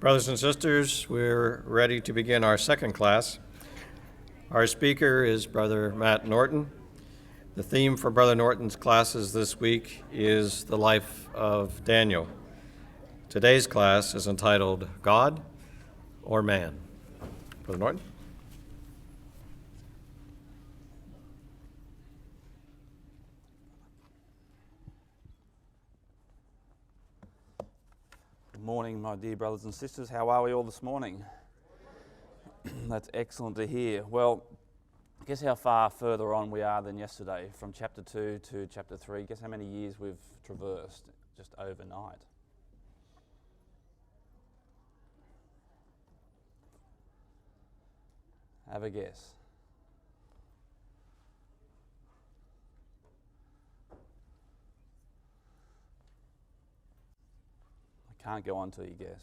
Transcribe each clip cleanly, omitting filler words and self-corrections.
Brothers and sisters, we're ready to begin our second class. Our speaker is Brother Matt Norton. The theme for Brother Norton's classes this week is the life of Daniel. Today's class is entitled God or Man. Brother Norton. Good morning, my dear brothers and sisters. How are we all this morning? That's excellent to hear. Well, guess how far further on we are than yesterday, from chapter 2 to chapter 3. Guess how many years we've traversed just overnight? Have a guess. Can't go on till you guess.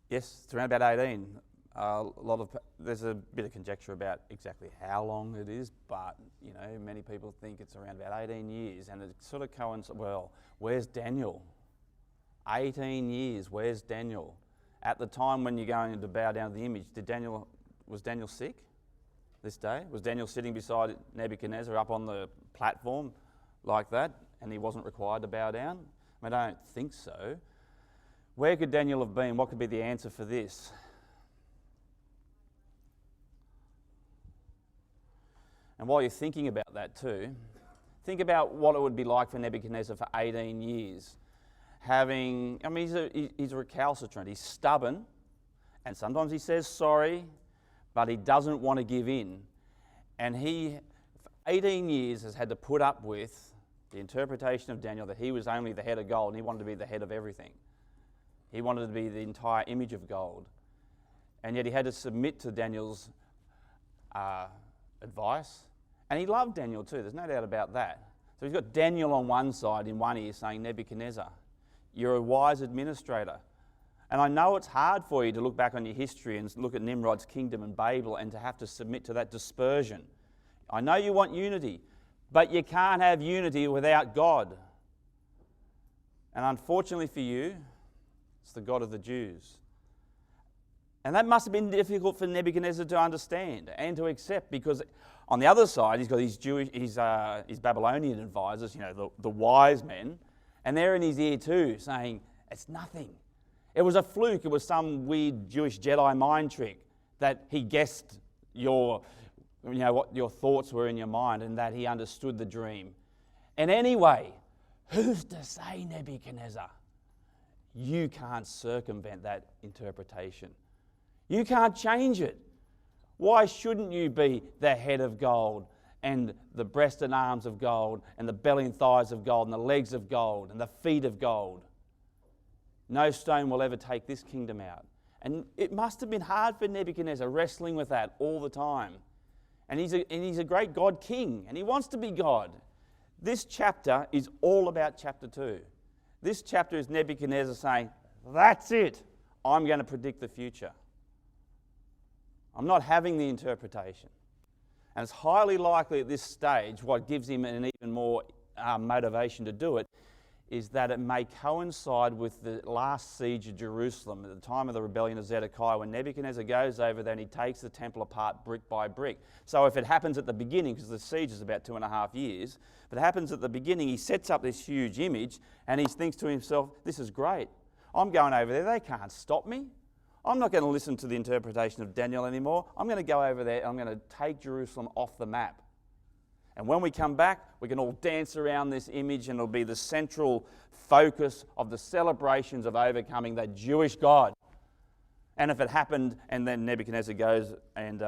Yes, it's around about 18. There's a bit of conjecture about exactly how long it is, but many people think it's around about 18 years, and it sort of coincides. Well, where's Daniel? 18 years. Where's Daniel? At the time when you're going to bow down to the image, was Daniel sick this day? Was Daniel sitting beside Nebuchadnezzar up on the platform like that? And he wasn't required to bow down? I don't think so. Where could Daniel have been? What could be the answer for this? And while you're thinking about that too, think about what it would be like for Nebuchadnezzar for 18 years. He's a recalcitrant, he's stubborn, and sometimes he says sorry, but he doesn't want to give in. And he, for 18 years, has had to put up with the interpretation of Daniel that he was only the head of gold and he wanted to be the head of everything. He wanted to be the entire image of gold. And yet he had to submit to Daniel's advice. And he loved Daniel too, there's no doubt about that. So he's got Daniel on one side, in one ear, saying, Nebuchadnezzar, you're a wise administrator. And I know it's hard for you to look back on your history and look at Nimrod's kingdom and Babel and to have to submit to that dispersion. I know you want unity, but you can't have unity without God. And unfortunately for you, it's the God of the Jews. And that must have been difficult for Nebuchadnezzar to understand and to accept, because on the other side, he's got his Babylonian advisors, the wise men, and they're in his ear too, saying, it's nothing. It was a fluke. It was some weird Jewish Jedi mind trick that he guessed what your thoughts were in your mind, and that he understood the dream. And anyway, who's to say, Nebuchadnezzar, you can't circumvent that interpretation? You can't change it. Why shouldn't you be the head of gold, and the breast and arms of gold, and the belly and thighs of gold, and the legs of gold, and the feet of gold? No stone will ever take this kingdom out. And it must have been hard for Nebuchadnezzar wrestling with that all the time. And he's a great God king, and he wants to be God. This chapter is all about chapter 2. This chapter is Nebuchadnezzar saying, that's it. I'm going to predict the future. I'm not having the interpretation. And it's highly likely at this stage, what gives him an even more motivation to do it, is that it may coincide with the last siege of Jerusalem at the time of the rebellion of Zedekiah, when Nebuchadnezzar goes over there and he takes the temple apart brick by brick. So if it happens at the beginning, because the siege is about 2.5 years, if it happens at the beginning, he sets up this huge image and he thinks to himself, this is great. I'm going over there, they can't stop me. I'm not going to listen to the interpretation of Daniel anymore. I'm going to go over there and I'm going to take Jerusalem off the map. And when we come back, we can all dance around this image, and it'll be the central focus of the celebrations of overcoming that Jewish God. And if it happened, and then Nebuchadnezzar goes and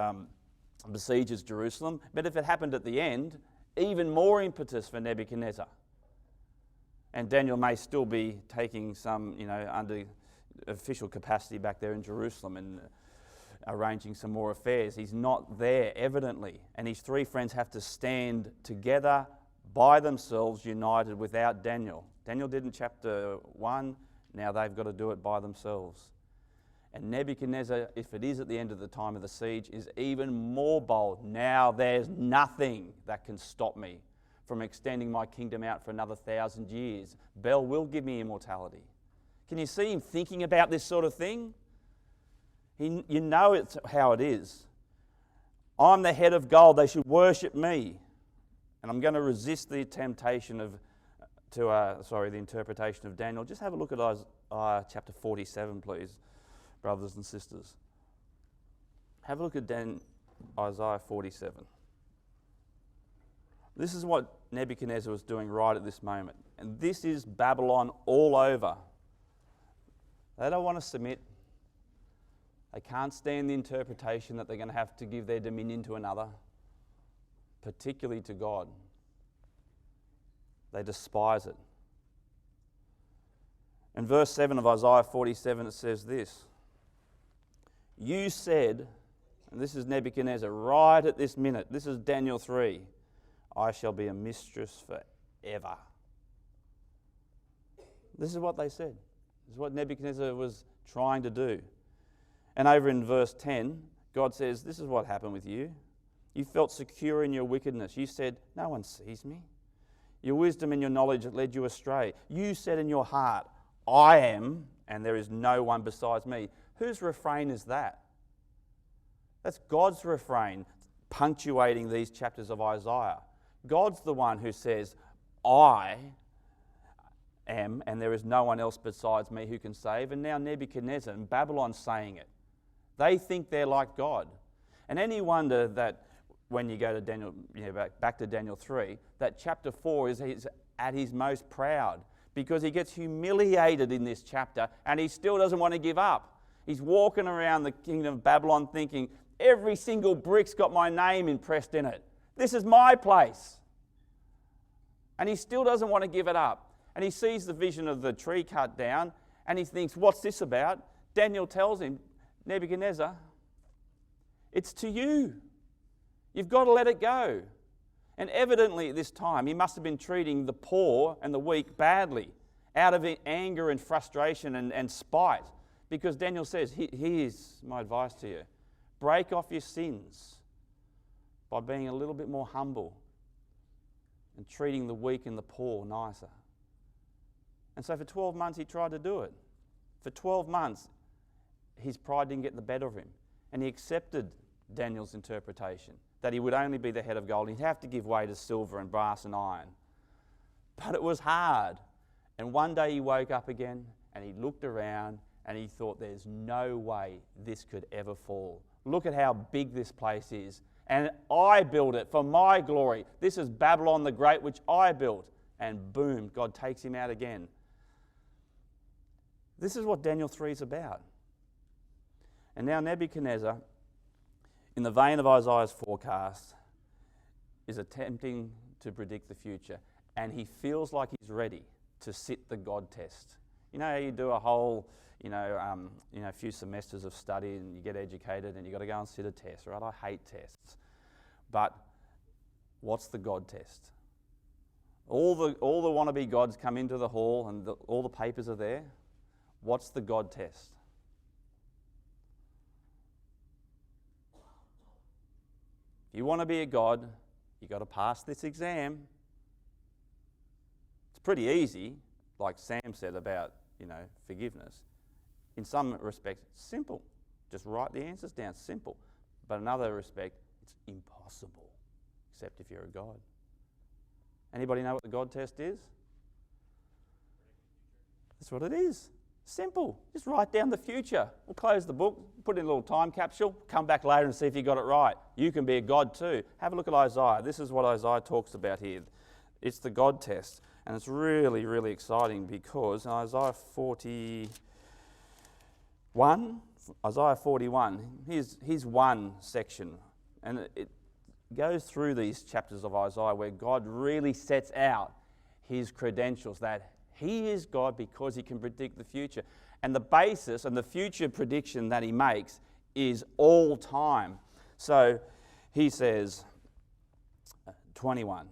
besieges Jerusalem, but if it happened at the end, even more impetus for Nebuchadnezzar. And Daniel may still be taking some, under official capacity back there in Jerusalem and arranging some more affairs. He's not there, evidently. And his three friends have to stand together by themselves, united, without Daniel. Daniel did in chapter 1, now they've got to do it by themselves. And Nebuchadnezzar, if it is at the end of the time of the siege, is even more bold. Now there's nothing that can stop me from extending my kingdom out for another 1,000 years. Bel will give me immortality. Can you see him thinking about this sort of thing? You know it's how it is. I'm the head of gold. They should worship me. And I'm going to resist the temptation the interpretation of Daniel. Just have a look at Isaiah chapter 47, please, brothers and sisters. Have a look at Isaiah 47. This is what Nebuchadnezzar was doing right at this moment. And this is Babylon all over. They don't want to submit. They can't stand the interpretation that they're going to have to give their dominion to another, particularly to God. They despise it. In verse 7 of Isaiah 47, it says this. You said, and this is Nebuchadnezzar right at this minute, this is Daniel 3, I shall be a mistress forever. This is what they said. This is what Nebuchadnezzar was trying to do. And over in verse 10, God says, this is what happened with you. You felt secure in your wickedness. You said, no one sees me. Your wisdom and your knowledge led you astray. You said in your heart, I am, and there is no one besides me. Whose refrain is that? That's God's refrain, punctuating these chapters of Isaiah. God's the one who says, I am, and there is no one else besides me who can save. And now Nebuchadnezzar and Babylon's saying it. They think they're like God. And any wonder that when you go to Daniel, back to Daniel 3, that chapter 4 is at his most proud, because he gets humiliated in this chapter and he still doesn't want to give up. He's walking around the kingdom of Babylon thinking, every single brick's got my name impressed in it. This is my place. And he still doesn't want to give it up. And he sees the vision of the tree cut down and he thinks, what's this about? Daniel tells him, Nebuchadnezzar, it's to you. You've got to let it go. And evidently at this time, he must have been treating the poor and the weak badly, out of anger and frustration and spite. Because Daniel says, here's my advice to you. Break off your sins by being a little bit more humble and treating the weak and the poor nicer. And so for 12 months he tried to do it. For 12 months, his pride didn't get the better of him. And he accepted Daniel's interpretation, that he would only be the head of gold. He'd have to give way to silver and brass and iron. But it was hard. And one day he woke up again and he looked around and he thought, there's no way this could ever fall. Look at how big this place is. And I built it for my glory. This is Babylon the Great, which I built. And boom, God takes him out again. This is what Daniel 3 is about. And now Nebuchadnezzar, in the vein of Isaiah's forecast, is attempting to predict the future. And he feels like he's ready to sit the God test. You know how you do a whole, few semesters of study and you get educated and you've got to go and sit a test, right? I hate tests. But what's the God test? All the wannabe gods come into the hall and all the papers are there. What's the God test? If you want to be a god, you've got to pass this exam. It's pretty easy, like Sam said about, forgiveness. In some respects, simple. Just write the answers down, simple. But in another respect, it's impossible, except if you're a god. Anybody know what the God test is? That's what it is. Simple. Just write down the future. We'll close the book, put in a little time capsule, come back later and see if you got it right. You can be a god too. Have a look at Isaiah. This is what Isaiah talks about here. It's the God test. And it's really, really exciting because in Isaiah 41, here's one section. And it goes through these chapters of Isaiah where God really sets out his credentials, that he is God because he can predict the future. And the basis and the future prediction that he makes is all time. So he says, 21,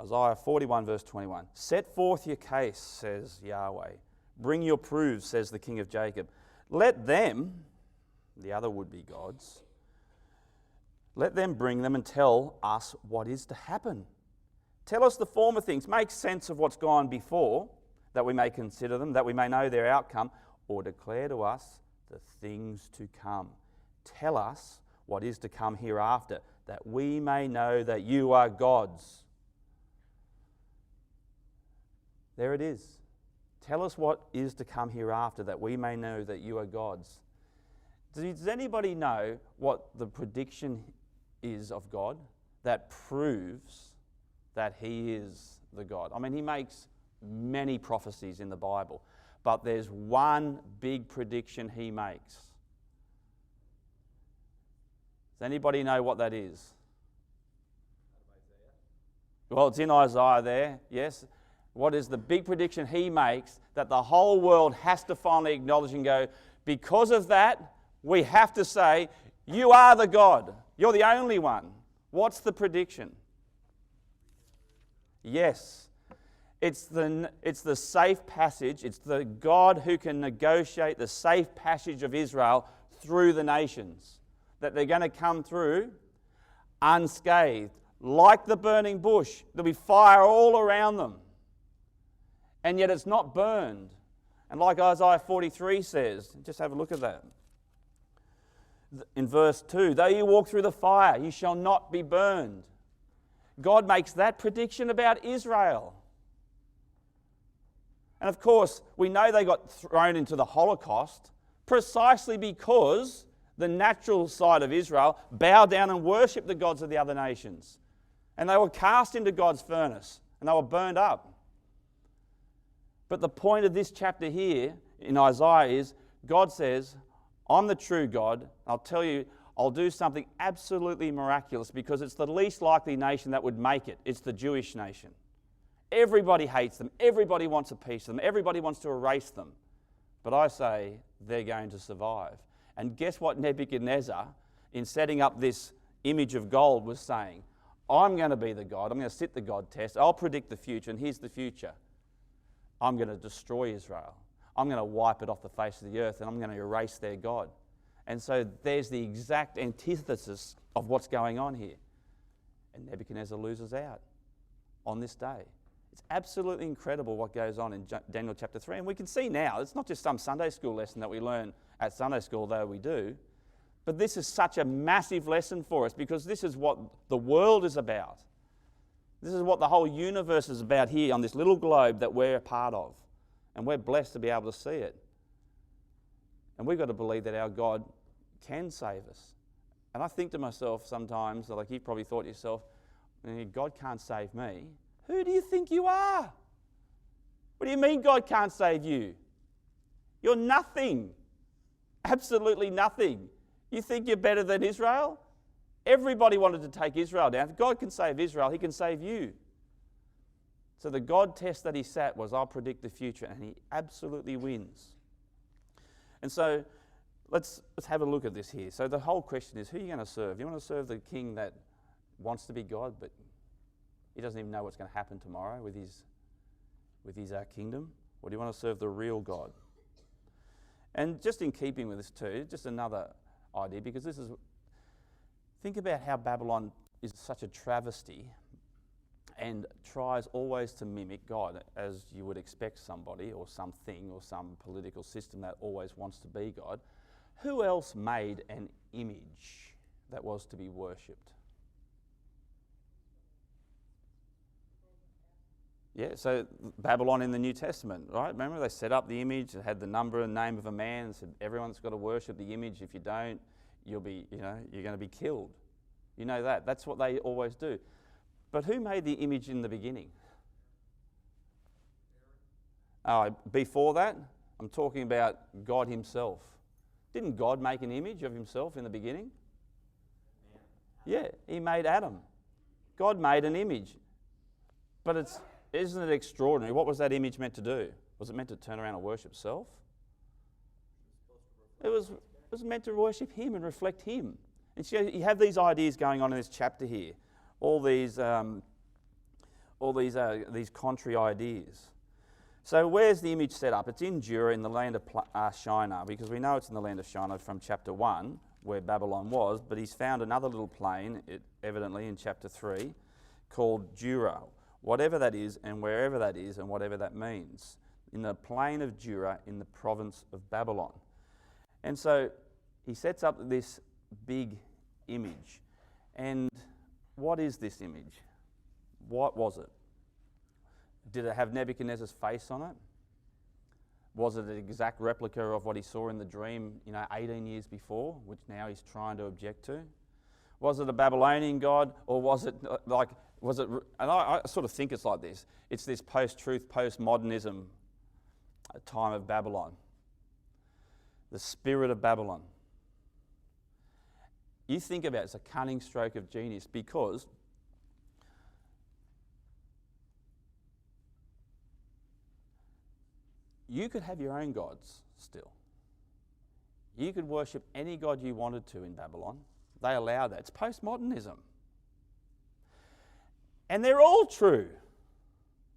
Isaiah 41 verse 21, set forth your case, says Yahweh. Bring your proofs, says the King of Jacob. Let them, the other would-be gods, let them bring them and tell us what is to happen. Tell us the former things. Make sense of what's gone before, that we may consider them, that we may know their outcome, or declare to us the things to come. Tell us what is to come hereafter, that we may know that you are gods. There it is. Tell us what is to come hereafter, that we may know that you are gods. Does anybody know what the prediction is of God that proves that he is the God? I mean, he makes many prophecies in the Bible, but there's one big prediction he makes. Does anybody know what that is? Well, it's in Isaiah there, yes. What is the big prediction he makes that the whole world has to finally acknowledge and go, because of that, we have to say, you are the God. You're the only one. What's the prediction? Yes. It's the safe passage. It's the God who can negotiate the safe passage of Israel through the nations. That they're going to come through unscathed, like the burning bush. There'll be fire all around them. And yet it's not burned. And like Isaiah 43 says, just have a look at that. In verse 2, though you walk through the fire, you shall not be burned. God makes that prediction about Israel. And of course, we know they got thrown into the Holocaust precisely because the natural side of Israel bowed down and worshipped the gods of the other nations. And they were cast into God's furnace and they were burned up. But the point of this chapter here in Isaiah is God says, I'm the true God. I'll tell you, I'll do something absolutely miraculous because it's the least likely nation that would make it. It's the Jewish nation. Everybody hates them. Everybody wants a piece of them. Everybody wants to erase them. But I say they're going to survive. And guess what Nebuchadnezzar, in setting up this image of gold, was saying? I'm going to be the God. I'm going to sit the God test. I'll predict the future, and here's the future. I'm going to destroy Israel. I'm going to wipe it off the face of the earth, and I'm going to erase their God. And so there's the exact antithesis of what's going on here. And Nebuchadnezzar loses out on this day. It's absolutely incredible what goes on in Daniel chapter 3. And we can see now, it's not just some Sunday school lesson that we learn at Sunday school, though we do. But this is such a massive lesson for us because this is what the world is about. This is what the whole universe is about here on this little globe that we're a part of. And we're blessed to be able to see it. And we've got to believe that our God can save us. And I think to myself sometimes, like you've probably thought to yourself, God can't save me. Who do you think you are? What do you mean God can't save you? You're nothing. Absolutely nothing. You think you're better than Israel? Everybody wanted to take Israel down. If God can save Israel, he can save you. So the God test that he sat was, I'll predict the future, and he absolutely wins. And so let's have a look at this here. So the whole question is, who are you going to serve? You want to serve the king that wants to be God, but he doesn't even know what's going to happen tomorrow with his kingdom? Or do you want to serve the real God? And just in keeping with this too, just another idea, because this is, think about how Babylon is such a travesty and tries always to mimic God, as you would expect somebody or something or some political system that always wants to be God. Who else made an image that was to be worshipped? Yeah, so Babylon in the New Testament, right? Remember they set up the image, it had the number and name of a man, and said everyone's got to worship the image. If you don't, you're going to be killed. You know that. That's what they always do. But who made the image in the beginning? Before that, I'm talking about God himself. Didn't God make an image of himself in the beginning? Yeah, he made Adam. God made an image. But isn't it extraordinary? What was that image meant to do? Was it meant to turn around and worship self? It was meant to worship him and reflect him. And so you have these ideas going on in this chapter here. All these contrary ideas. So where's the image set up? It's in Dura in the land of Shinar, because we know it's in the land of Shinar from chapter 1, where Babylon was, but he's found another little plain, evidently in chapter 3, called Dura, whatever that is and wherever that is and whatever that means, in the plain of Dura in the province of Babylon. And so he sets up this big image. And what is this image? What was it? Did it have Nebuchadnezzar's face on it? Was it an exact replica of what he saw in the dream, 18 years before, which now he's trying to object to? Was it a Babylonian god, or was it and I sort of think it's like this. It's this post-truth, post-modernism time of Babylon. The spirit of Babylon. You think about it, it's a cunning stroke of genius, because you could have your own gods still. You could worship any god you wanted to in Babylon. They allow that. It's postmodernism. And they're all true.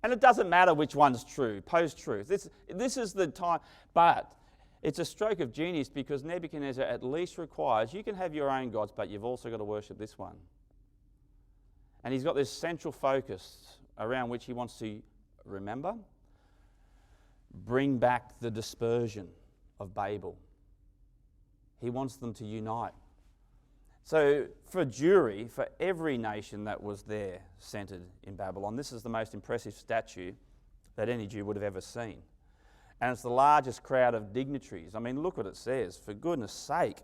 And it doesn't matter which one's true, post-truth. This is the time. But it's a stroke of genius, because Nebuchadnezzar at least requires, you can have your own gods, but you've also got to worship this one. And he's got this central focus around which he wants to remember, bring back the dispersion of Babel. He wants them to unite. So for Jewry, for every nation that was there centred in Babylon, this is the most impressive statue that any Jew would have ever seen. And it's the largest crowd of dignitaries. I mean, look what it says. For goodness sake,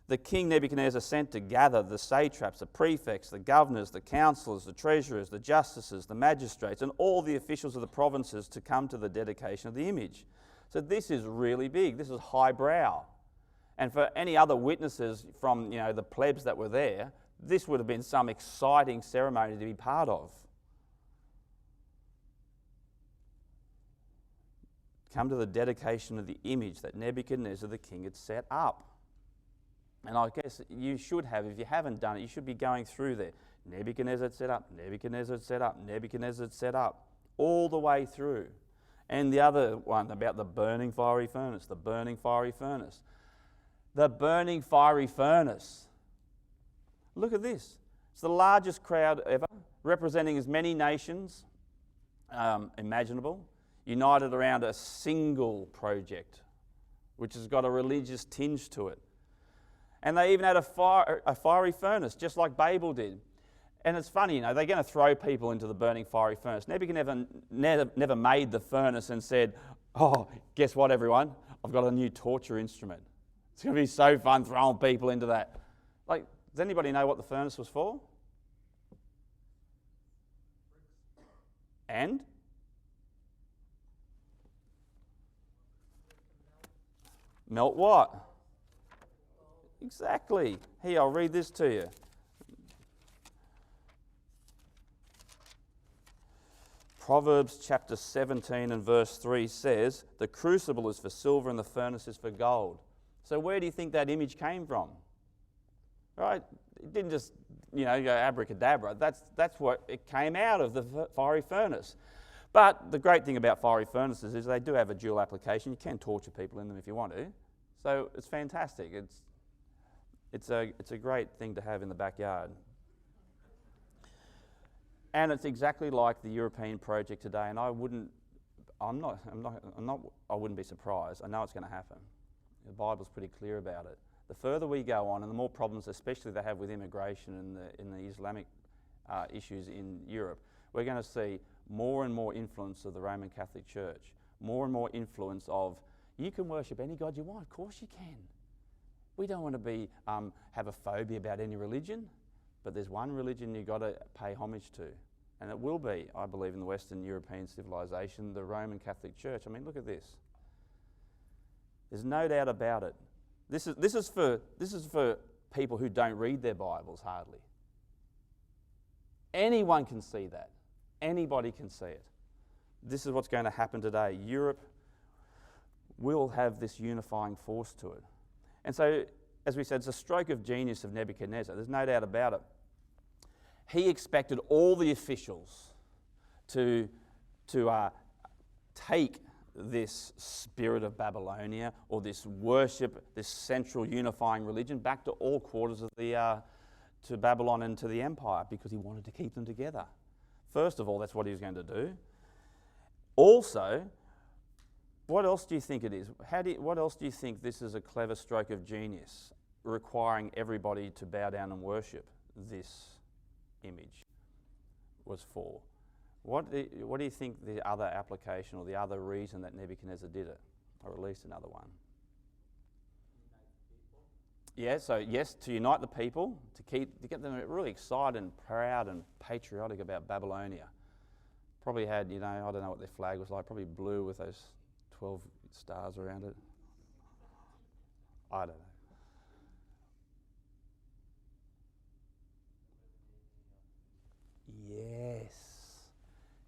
the king Nebuchadnezzar sent to gather the satraps, the prefects, the governors, the councillors, the treasurers, the justices, the magistrates, and all the officials of the provinces to come to the dedication of the image. So this is really big. This is highbrow. And for any other witnesses from, the plebs that were there, this would have been some exciting ceremony to be part of. Come to the dedication of the image that Nebuchadnezzar the king had set up. And I guess you should have, if you haven't done it, you should be going through there. Nebuchadnezzar set up, Nebuchadnezzar set up, Nebuchadnezzar set up, all the way through. And the other one about the burning fiery furnace, the burning fiery furnace. The burning fiery furnace. Look at this. It's the largest crowd ever, representing as many nations imaginable, united around a single project, which has got a religious tinge to it. And they even had a fiery furnace, just like Babel did. And it's funny, they're going to throw people into the burning fiery furnace. Nebuchadnezzar never made the furnace and said, "Oh, guess what, everyone? I've got a new torture instrument. It's going to be so fun throwing people into that." Does anybody know what the furnace was for? And? Melt what? Exactly. Here, I'll read this to you. Proverbs chapter 17 and verse 3 says, "The crucible is for silver and the furnace is for gold." So where do you think that image came from? Right? It didn't just, go abracadabra. That's what it came out of, the fiery furnace. But the great thing about fiery furnaces is they do have a dual application. You can torture people in them if you want to. So it's fantastic. It's a great thing to have in the backyard. And it's exactly like the European project today, and I wouldn't be surprised. I know it's going to happen. The Bible's pretty clear about it. The further we go on, and the more problems, especially they have with immigration and the Islamic issues in Europe, we're going to see more and more influence of the Roman Catholic Church, more and more influence of, you can worship any god you want. Of course you can. We don't want to have a phobia about any religion, but there's one religion you've got to pay homage to, and it will be, I believe, in the Western European civilization, the Roman Catholic Church. I mean, look at this. There's no doubt about it. This is for people who don't read their Bibles hardly. Anyone can see that. Anybody can see it. This is what's going to happen today. Europe will have this unifying force to it. And so, as we said, it's a stroke of genius of Nebuchadnezzar. There's no doubt about it. He expected all the officials to take this spirit of Babylonia, or this worship, this central unifying religion, back to all quarters of to Babylon and to the empire, because he wanted to keep them together. First of all, that's what he was going to do. Also, what else do you think it is? What else do you think this is a clever stroke of genius, requiring everybody to bow down and worship this image was for? What do you think the other application or the other reason that Nebuchadnezzar did it? Or at least another one. Yeah, so yes, to unite the people, to get them really excited and proud and patriotic about Babylonia. Probably had, I don't know what their flag was like, probably blue with those 12 stars around it. I don't know. Yes.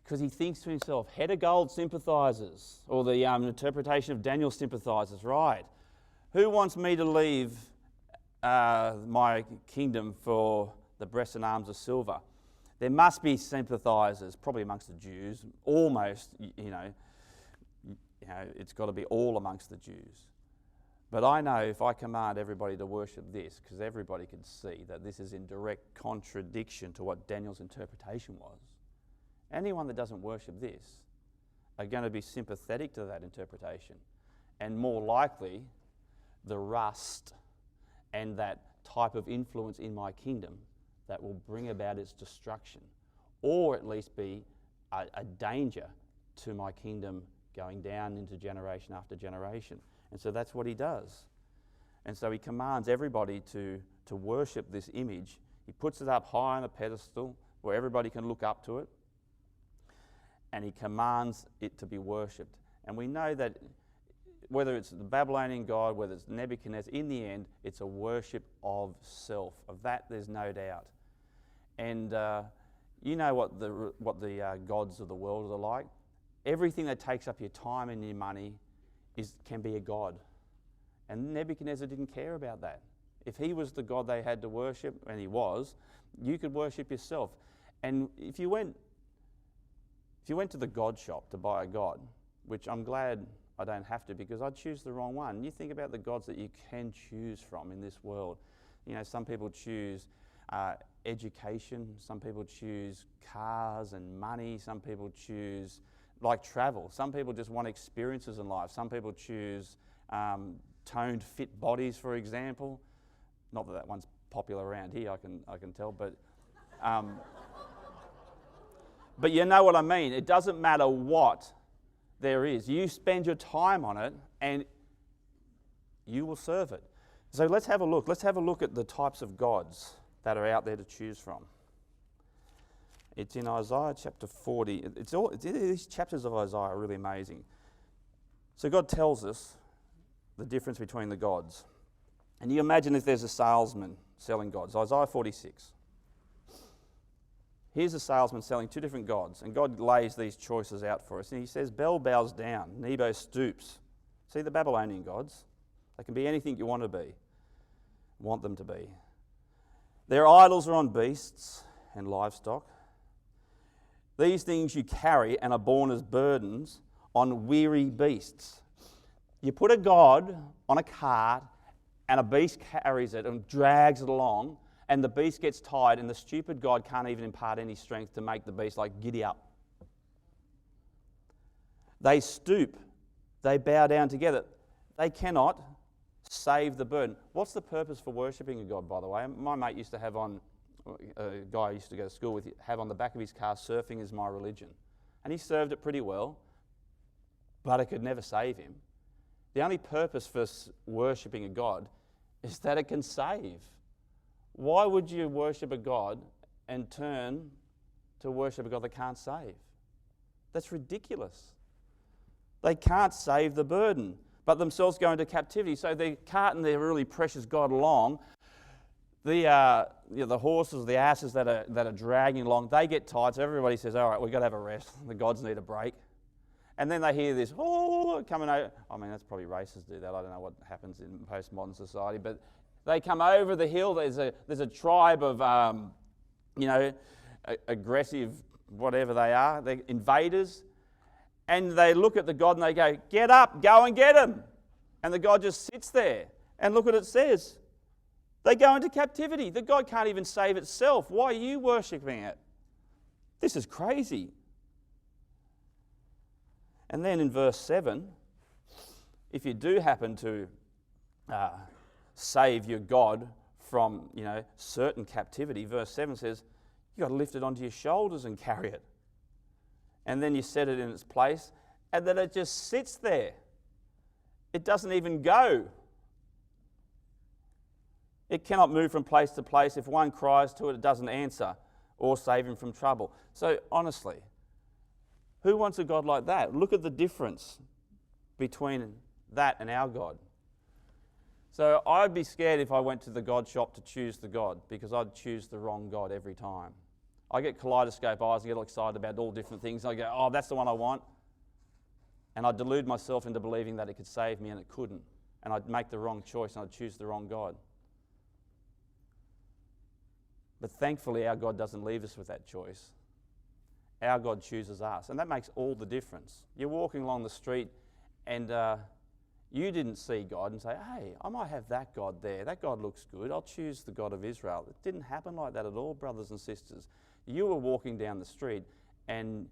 Because he thinks to himself, head of gold sympathisers, or the interpretation of Daniel sympathisers, right? Who wants me to leave my kingdom for the breasts and arms of silver? There must be sympathisers, probably amongst the Jews, almost, it's got to be all amongst the Jews. But I know if I command everybody to worship this, because everybody can see that this is in direct contradiction to what Daniel's interpretation was, anyone that doesn't worship this are going to be sympathetic to that interpretation, and more likely the rust and that type of influence in my kingdom that will bring about its destruction, or at least be a danger to my kingdom going down into generation after generation. And so that's what he does. And so he commands everybody to worship this image. He puts it up high on a pedestal where everybody can look up to it, and he commands it to be worshipped. And we know that whether it's the Babylonian god, whether it's Nebuchadnezzar, in the end, it's a worship of self. Of that, there's no doubt. And you know what the gods of the world are like. Everything that takes up your time and your money can be a god. And Nebuchadnezzar didn't care about that. If he was the god they had to worship, and he was, you could worship yourself. And if you went to the god shop to buy a god, which I'm glad I don't have to, because I'd choose the wrong one. You think about the gods that you can choose from in this world. Some people choose education, some people choose cars and money, some people choose travel, some people just want experiences in life, some people choose toned, fit bodies, for example. Not that one's popular around here, I can tell, but but you know what I mean. It doesn't matter what there is. You spend your time on it and you will serve it. So let's have a look. Let's have a look at the types of gods that are out there to choose from. It's in Isaiah chapter 40. These chapters of Isaiah are really amazing. So God tells us the difference between the gods. And you imagine if there's a salesman selling gods. Isaiah 46. Here's a salesman selling two different gods, and God lays these choices out for us. And he says, Bel bows down, Nebo stoops. See the Babylonian gods? They can be anything you want them to be. Their idols are on beasts and livestock. These things you carry and are borne as burdens on weary beasts. You put a god on a cart and a beast carries it and drags it along, and the beast gets tired, and the stupid god can't even impart any strength to make the beast giddy up. They stoop. They bow down together. They cannot save the burden. What's the purpose for worshipping a god, by the way? My mate used to have on, a guy I used to go to school with, have on the back of his car, surfing is my religion. And he served it pretty well, but it could never save him. The only purpose for worshipping a god is that it can save. Why would you worship a god and turn to worship a god that can't save? That's ridiculous. They can't save the burden, but themselves go into captivity. So they're carting their really precious god along. The horses, the asses that are dragging along, they get tired. So everybody says, all right, we've got to have a rest. The gods need a break. And then they hear this, coming over. I mean, that's probably racists do that. I don't know what happens in postmodern society, but they come over the hill. There's a tribe of, aggressive, whatever they are. They're invaders. And they look at the god and they go, get up, go and get him. And the god just sits there. And look what it says. They go into captivity. The god can't even save itself. Why are you worshipping it? This is crazy. And then in verse 7, if you do happen to save your God from, certain captivity, verse 7 says, you've got to lift it onto your shoulders and carry it. And then you set it in its place, and then it just sits there. It doesn't even go. It cannot move from place to place. If one cries to it, it doesn't answer or save him from trouble. So honestly, who wants a God like that? Look at the difference between that and our God. So I'd be scared if I went to the God shop to choose the God, because I'd choose the wrong God every time. I get kaleidoscope eyes and get all excited about all different things. I go, oh, that's the one I want. And I'd delude myself into believing that it could save me, and it couldn't. And I'd make the wrong choice and I'd choose the wrong God. But thankfully, our God doesn't leave us with that choice. Our God chooses us, and that makes all the difference. You're walking along the street and you didn't see God and say, hey, I might have that God there. That God looks good. I'll choose the God of Israel. It didn't happen like that at all, brothers and sisters. You were walking down the street and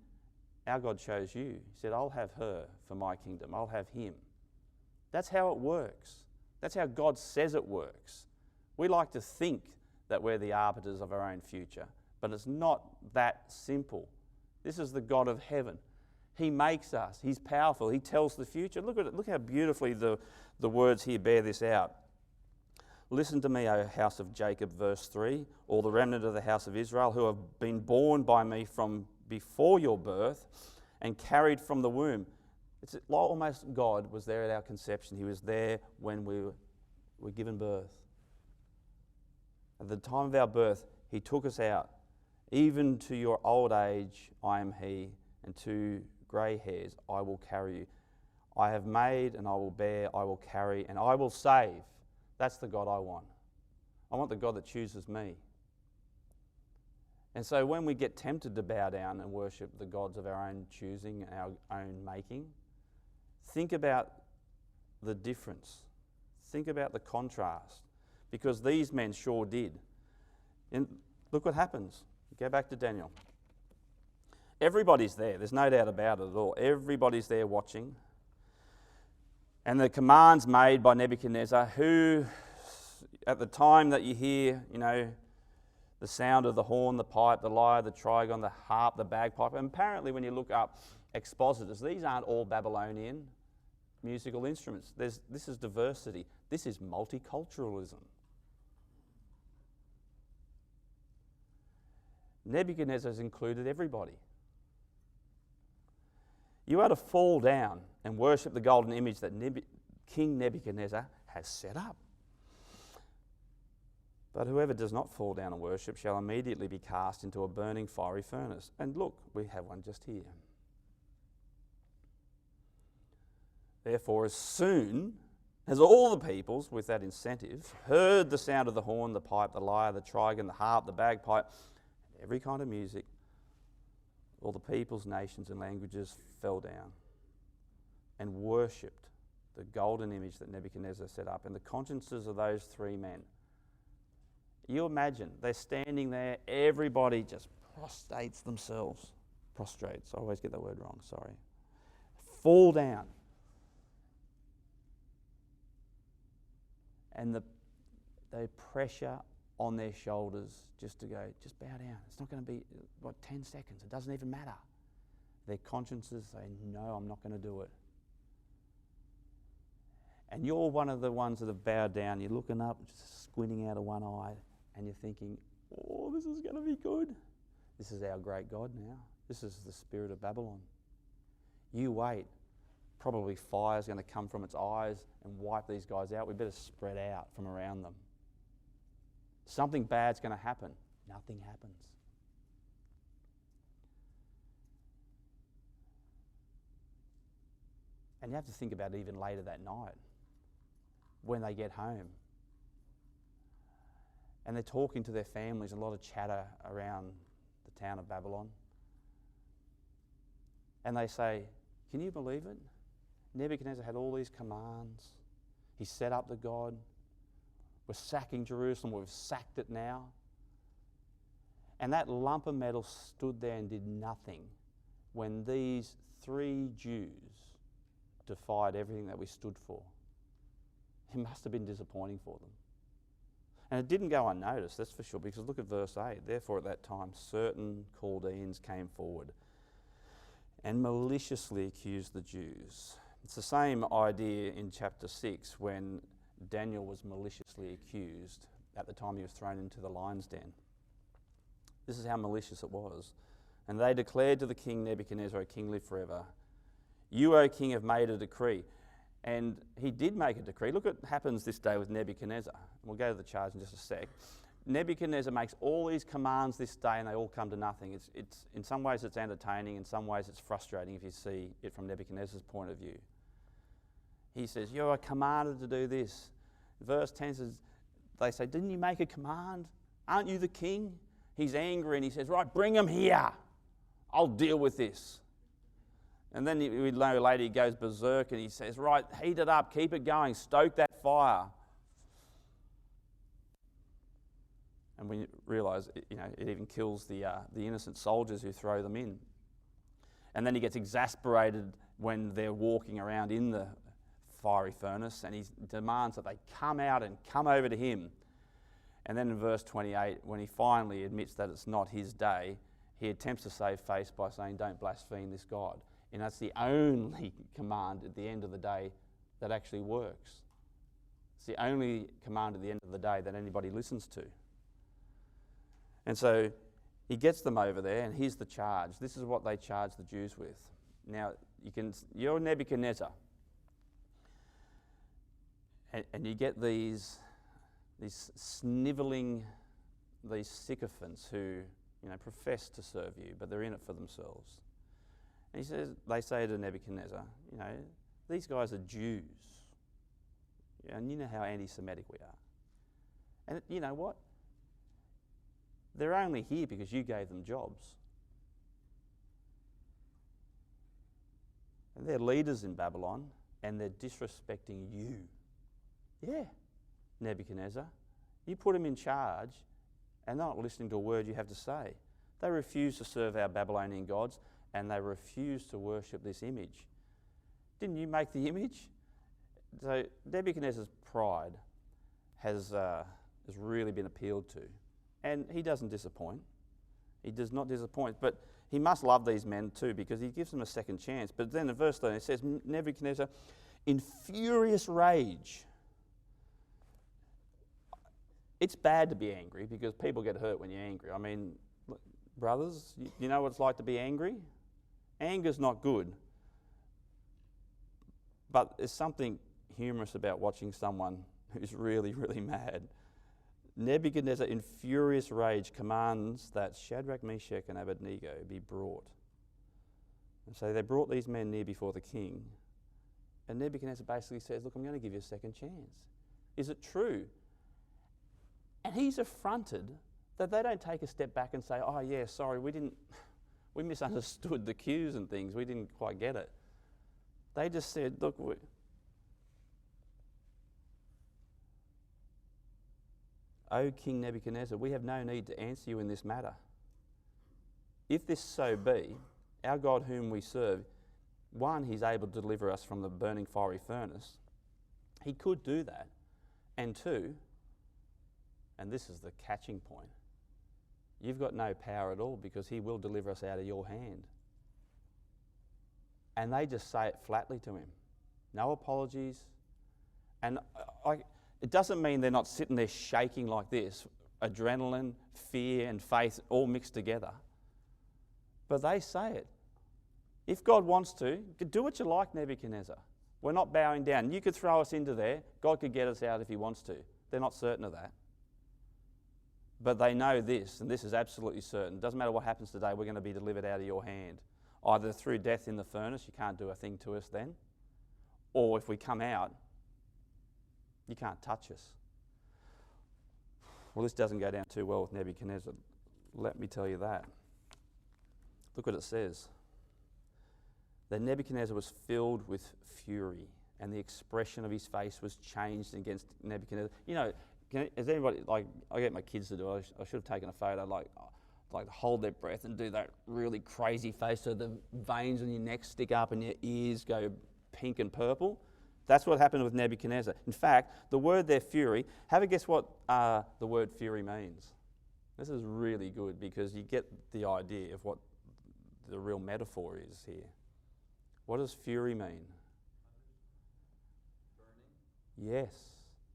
our God chose you. He said, I'll have her for my kingdom. I'll have him. That's how it works. That's how God says it works. We like to think that we're the arbiters of our own future, but it's not that simple. This is the God of heaven. He makes us. He's powerful. He tells the future. Look at it. Look how beautifully the words here bear this out. Listen to me, O house of Jacob, verse 3, all the remnant of the house of Israel who have been born by me from before your birth and carried from the womb. It's almost God was there at our conception. He was there when we were given birth. At the time of our birth, he took us out. Even to your old age, I am he, and to grey hairs, I will carry you. I have made, and I will bear, I will carry, and I will save. That's the God I want. I want the God that chooses me. And so when we get tempted to bow down and worship the gods of our own choosing, our own making, think about the difference. Think about the contrast. Because these men sure did. And look what happens. Go back to Daniel. Everybody's there. There's no doubt about it at all. Everybody's there watching. And the commands made by Nebuchadnezzar, who, at the time that you hear, the sound of the horn, the pipe, the lyre, the trigon, the harp, the bagpipe, and apparently when you look up expositors, these aren't all Babylonian musical instruments. This is diversity. This is multiculturalism. Nebuchadnezzar has included everybody. You are to fall down and worship the golden image that King Nebuchadnezzar has set up. But whoever does not fall down and worship shall immediately be cast into a burning fiery furnace. And look, we have one just here. Therefore, as soon as all the peoples with that incentive heard the sound of the horn, the pipe, the lyre, the trigon, the harp, the bagpipe, every kind of music, all the peoples, nations, and languages fell down and worshipped the golden image that Nebuchadnezzar set up. And the consciences of those three men, you imagine, they're standing there, everybody just prostrates themselves. Prostrates, I always get that word wrong, sorry. Fall down. And the pressure on their shoulders just to go, just bow down. It's not going to be, 10 seconds. It doesn't even matter. Their consciences say, no, I'm not going to do it. And you're one of the ones that have bowed down. You're looking up, just squinting out of one eye, and you're thinking, oh, this is going to be good. This is our great God now. This is the spirit of Babylon. You wait. Probably fire's going to come from its eyes and wipe these guys out. We better spread out from around them. Something bad's going to happen. Nothing happens. And you have to think about it even later that night when they get home. And they're talking to their families, a lot of chatter around the town of Babylon. And they say, can you believe it? Nebuchadnezzar had all these commands. He set up the God. We're sacking Jerusalem. We've sacked it now. And that lump of metal stood there and did nothing when these 3 Jews defied everything that we stood for. It must have been disappointing for them. And it didn't go unnoticed, that's for sure, because look at verse 8. Therefore at that time certain Chaldeans came forward and maliciously accused the Jews. It's the same idea in chapter 6 when Daniel was maliciously accused at the time he was thrown into the lion's den. This is how malicious it was. And they declared to the king Nebuchadnezzar, O king, live forever. You, O king, have made a decree. And he did make a decree. Look what happens this day with Nebuchadnezzar. We'll go to the charge in just a sec. Nebuchadnezzar makes all these commands this day and they all come to nothing. It's in some ways it's entertaining, in some ways it's frustrating if you see it from Nebuchadnezzar's point of view. He says, you are commanded to do this. Verse 10 says, they say, didn't you make a command? Aren't you the king? He's angry and he says, right, bring him here. I'll deal with this. And then we know later he goes berserk and he says, right, heat it up, keep it going, stoke that fire. And we realise, it even kills the innocent soldiers who throw them in. And then he gets exasperated when they're walking around in the fiery furnace and he demands that they come out and come over to him. And then in verse 28, when he finally admits that it's not his day, he attempts to save face by saying, don't blaspheme this God. And that's the only command at the end of the day that actually works. It's the only command at the end of the day that anybody listens to. And so he gets them over there, and here's the charge. This is what they charge the Jews with. Now, you're Nebuchadnezzar, and you get these snivelling, these sycophants who profess to serve you, but they're in it for themselves. And they say to Nebuchadnezzar, these guys are Jews, and you know how anti-Semitic we are. And you know what? They're only here because you gave them jobs. And they're leaders in Babylon, and they're disrespecting you. Yeah, Nebuchadnezzar, you put them in charge, and they're not listening to a word you have to say. They refuse to serve our Babylonian gods, and they refuse to worship this image. Didn't you make the image? So Nebuchadnezzar's pride has really been appealed to. And he doesn't disappoint. He does not disappoint. But he must love these men too, because he gives them a second chance. But then in verse 13 it says, Nebuchadnezzar, in furious rage. It's bad to be angry because people get hurt when you're angry. I mean, look, brothers, you know what it's like to be angry? Anger's not good. But there's something humorous about watching someone who's really, really mad. Nebuchadnezzar, in furious rage, commands that Shadrach, Meshach, and Abednego be brought. And so they brought these men near before the king. And Nebuchadnezzar basically says, look, I'm going to give you a second chance. Is it true? And he's affronted that they don't take a step back and say, oh yeah, sorry, we misunderstood the cues and things. We didn't quite get it. They just said, look, O King Nebuchadnezzar, we have no need to answer you in this matter. If this so be, our God whom we serve, one, he's able to deliver us from the burning fiery furnace. He could do that. And two, and this is the catching point, you've got no power at all because he will deliver us out of your hand. And they just say it flatly to him. No apologies. And it doesn't mean they're not sitting there shaking like this, adrenaline, fear and faith all mixed together. But they say it. If God wants to, do what you like, Nebuchadnezzar. We're not bowing down. You could throw us into there. God could get us out if he wants to. They're not certain of that. But they know this, and this is absolutely certain. Doesn't matter what happens today, we're going to be delivered out of your hand. Either through death in the furnace, you can't do a thing to us then, or if we come out, you can't touch us. Well, this doesn't go down too well with Nebuchadnezzar. Let me tell you that. Look what it says. That Nebuchadnezzar was filled with fury, and the expression of his face was changed against Nebuchadnezzar. As anybody, I get my kids to do it. I should have taken a photo. like hold their breath and do that really crazy face so the veins on your neck stick up and your ears go pink and purple. That's what happened with Nebuchadnezzar. In fact, the word there, fury, have a guess what the word fury means. This is really good because you get the idea of what the real metaphor is here. What does fury mean? Burning? Yes,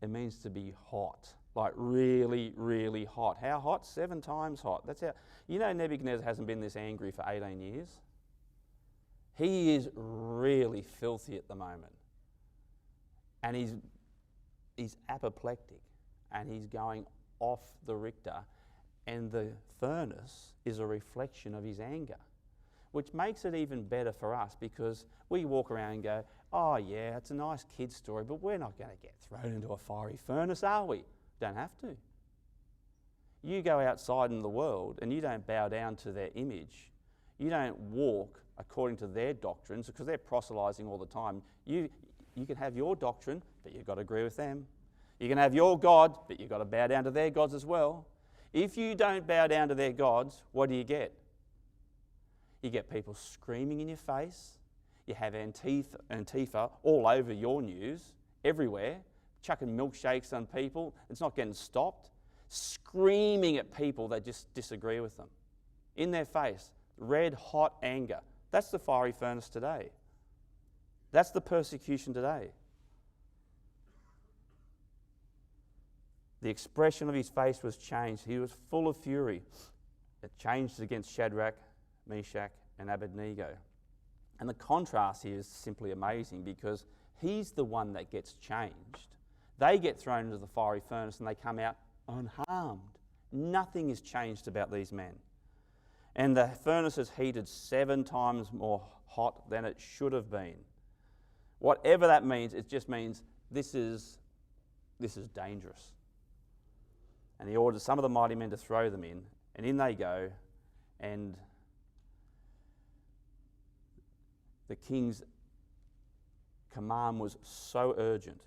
it means to be hot. Like really, really hot. How hot? 7 times hot. That's how. You know Nebuchadnezzar hasn't been this angry for 18 years. He is really filthy at the moment. And he's apoplectic. And he's going off the Richter. And the furnace is a reflection of his anger. Which makes it even better for us because we walk around and go, oh yeah, it's a nice kid's story, but we're not going to get thrown into a fiery furnace, are we? Don't have to. You go outside in the world and you don't bow down to their image. You don't walk according to their doctrines because they're proselytizing all the time. You can have your doctrine, but you've got to agree with them. You can have your God, but you've got to bow down to their gods as well. If you don't bow down to their gods, what do you get? You get people screaming in your face. You have Antifa all over your news, everywhere, chucking milkshakes on people. It's not getting stopped. Screaming at people that just disagree with them. In their face, red hot anger. That's the fiery furnace today. That's the persecution today. The expression of his face was changed. He was full of fury. It changed against Shadrach, Meshach, and Abednego. And the contrast here is simply amazing because he's the one that gets changed. They get thrown into the fiery furnace and they come out unharmed. Nothing is changed about these men. And the furnace is heated 7 times more hot than it should have been. Whatever that means, it just means this is dangerous. And he orders some of the mighty men to throw them in, and in they go, and the king's command was so urgent.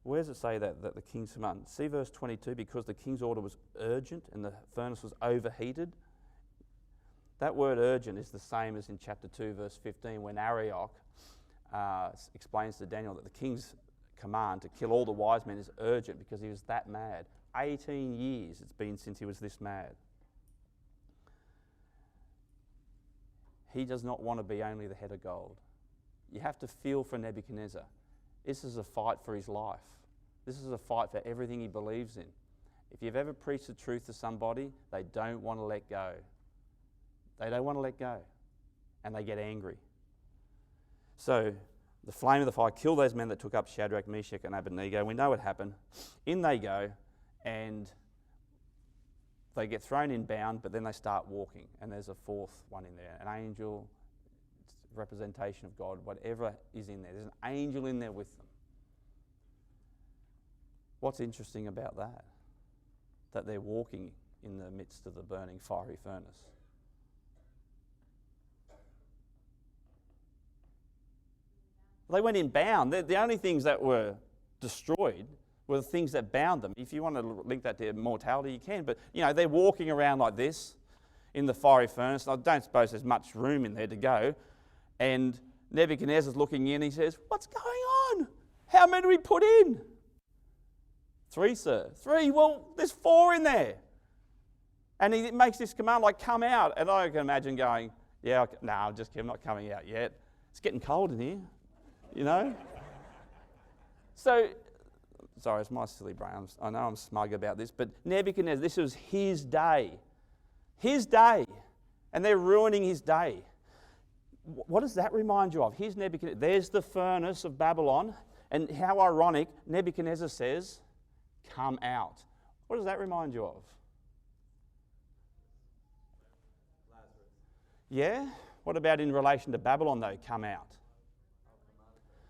Where does it say that the king's command? See verse 22, because the king's order was urgent and the furnace was overheated. That word urgent is the same as in chapter 2, verse 15, when Arioch explains to Daniel that the king's command to kill all the wise men is urgent because he was that mad. 18 years it's been since he was this mad. He does not want to be only the head of gold. You have to feel for Nebuchadnezzar. This is a fight for his life. This is a fight for everything he believes in. If you've ever preached the truth to somebody, they don't want to let go. They don't want to let go. And they get angry. So, the flame of the fire killed those men that took up Shadrach, Meshach, and Abednego. We know what happened. In they go, and they get thrown in bound, but then they start walking. And there's a 4th one in there, an angel, representation of God, whatever is in there. There's an angel in there with them. What's interesting about that? That they're walking in the midst of the burning fiery furnace. They went in bound. The only things that were destroyed were the things that bound them. If you want to link that to mortality, you can. But, they're walking around like this in the fiery furnace. I don't suppose there's much room in there to go. And Nebuchadnezzar's looking in. He says, "What's going on? How many do we put in?" 3, sir. 3? Well, there's 4 in there. And he makes this command like, "Come out." And I can imagine going, I'm just kidding, I'm not coming out yet. It's getting cold in here. So, sorry, it's my silly brain. I know I'm smug about this, but Nebuchadnezzar, this was his day. His day. And they're ruining his day. What does that remind you of? Here's Nebuchadnezzar. There's the furnace of Babylon. And how ironic, Nebuchadnezzar says, "Come out." What does that remind you of? Lazarus. Yeah? What about in relation to Babylon, though? Come out.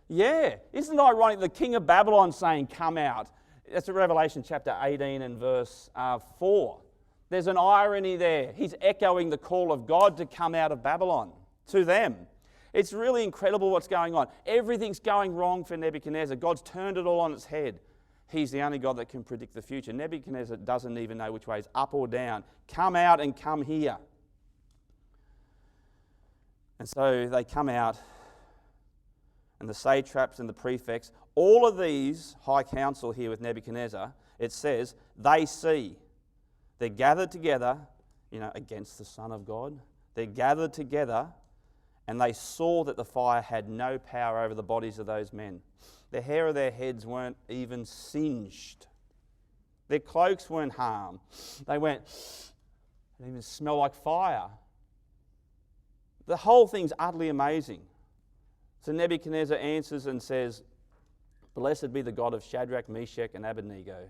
Yeah, isn't it ironic the king of Babylon saying, "Come out"? That's Revelation chapter 18 and verse 4. There's an irony there. He's echoing the call of God to come out of Babylon to them. It's really incredible what's going on. Everything's going wrong for Nebuchadnezzar. God's turned it all on its head. He's the only God that can predict the future. Nebuchadnezzar doesn't even know which way is up or down. Come out and come here. And so they come out, and the satraps and the prefects, all of these high council here with Nebuchadnezzar, it says, they see. They're gathered together, against the Son of God. They're gathered together, and they saw that the fire had no power over the bodies of those men. The hair of their heads weren't even singed. Their cloaks weren't harmed. They even smell like fire. The whole thing's utterly amazing. So Nebuchadnezzar answers and says, "Blessed be the God of Shadrach, Meshach, and Abednego,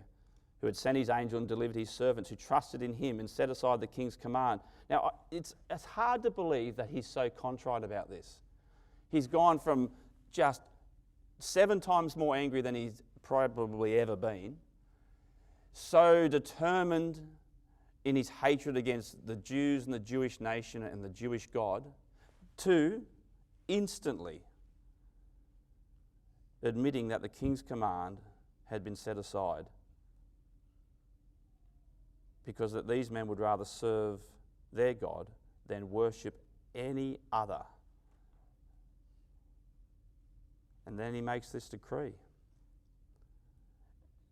who had sent his angel and delivered his servants who trusted in him and set aside the king's command." Now, it's hard to believe that he's so contrite about this. He's gone from just 7 times more angry than he's probably ever been, so determined in his hatred against the Jews and the Jewish nation and the Jewish God, to instantly admitting that the king's command had been set aside, because that these men would rather serve their God than worship any other. And then he makes this decree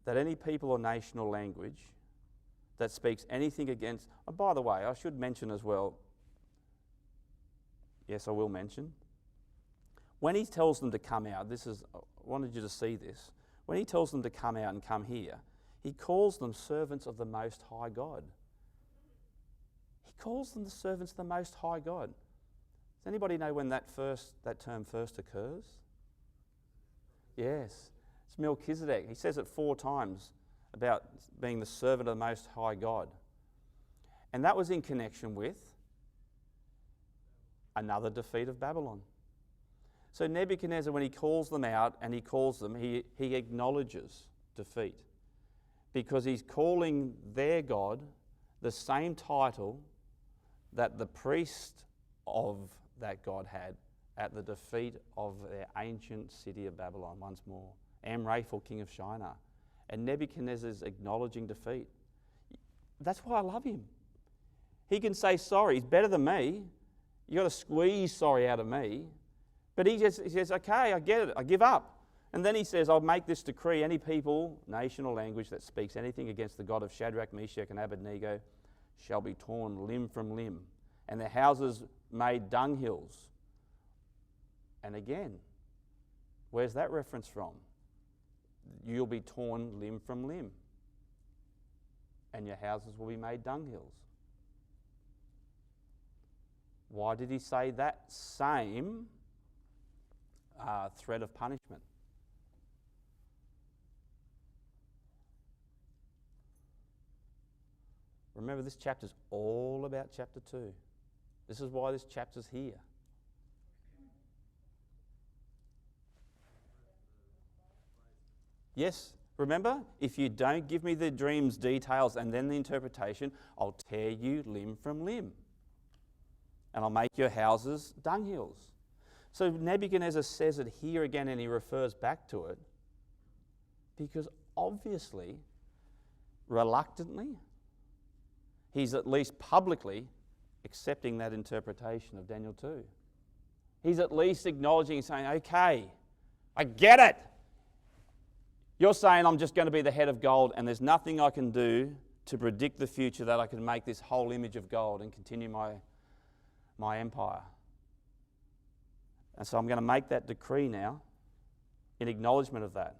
that any people or nation or language that speaks anything against... Oh, by the way, I should mention as well, yes, I will mention, when he tells them to come out, I wanted you to see this, when he tells them to come out and come here, he calls them servants of the Most High God. He calls them the servants of the Most High God. Does anybody know when that term first occurs? Yes, it's Melchizedek. He says it 4 times about being the servant of the Most High God. And that was in connection with another defeat of Babylon. So Nebuchadnezzar, when he calls them out and he calls them, he acknowledges defeat, because he's calling their God the same title that the priest of that God had at the defeat of their ancient city of Babylon once more. Amraphel, king of Shinar. And Nebuchadnezzar's acknowledging defeat. That's why I love him. He can say sorry. He's better than me. You've got to squeeze sorry out of me. But he says, okay, I get it. I give up. And then he says, I'll make this decree. Any people, nation or language that speaks anything against the God of Shadrach, Meshach, and Abednego shall be torn limb from limb, and their houses made dunghills. And again, where's that reference from? You'll be torn limb from limb, and your houses will be made dunghills. Why did he say that same threat of punishment? Remember, this chapter's all about chapter 2. This is why this chapter's here. Yes, remember, if you don't give me the dream's details and then the interpretation, I'll tear you limb from limb. And I'll make your houses dunghills. So Nebuchadnezzar says it here again, and he refers back to it, because obviously, reluctantly, he's at least publicly accepting that interpretation of Daniel 2. He's at least acknowledging and saying, okay, I get it. You're saying I'm just going to be the head of gold, and there's nothing I can do to predict the future that I can make this whole image of gold and continue my empire. And so I'm going to make that decree now in acknowledgement of that.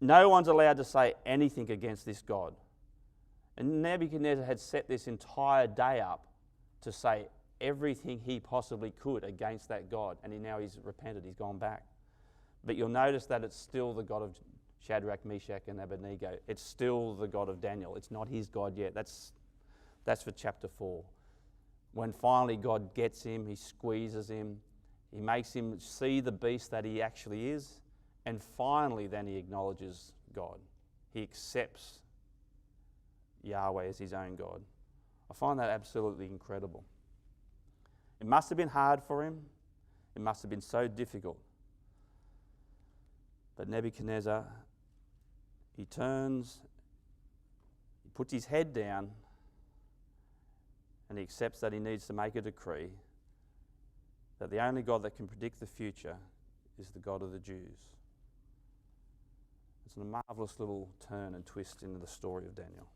No one's allowed to say anything against this God. And Nebuchadnezzar had set this entire day up to say everything he possibly could against that God, and now he's repented, he's gone back. But you'll notice that it's still the God of Shadrach, Meshach, and Abednego. It's still the God of Daniel. It's not his God yet. That's for chapter 4. When finally God gets him, he squeezes him, he makes him see the beast that he actually is, and finally then he acknowledges God. He accepts Yahweh as his own God. I find that absolutely incredible. It must have been hard for him. It must have been so difficult. But Nebuchadnezzar, he turns, he puts his head down, and he accepts that he needs to make a decree that the only God that can predict the future is the God of the Jews. It's a marvellous little turn and twist into the story of Daniel.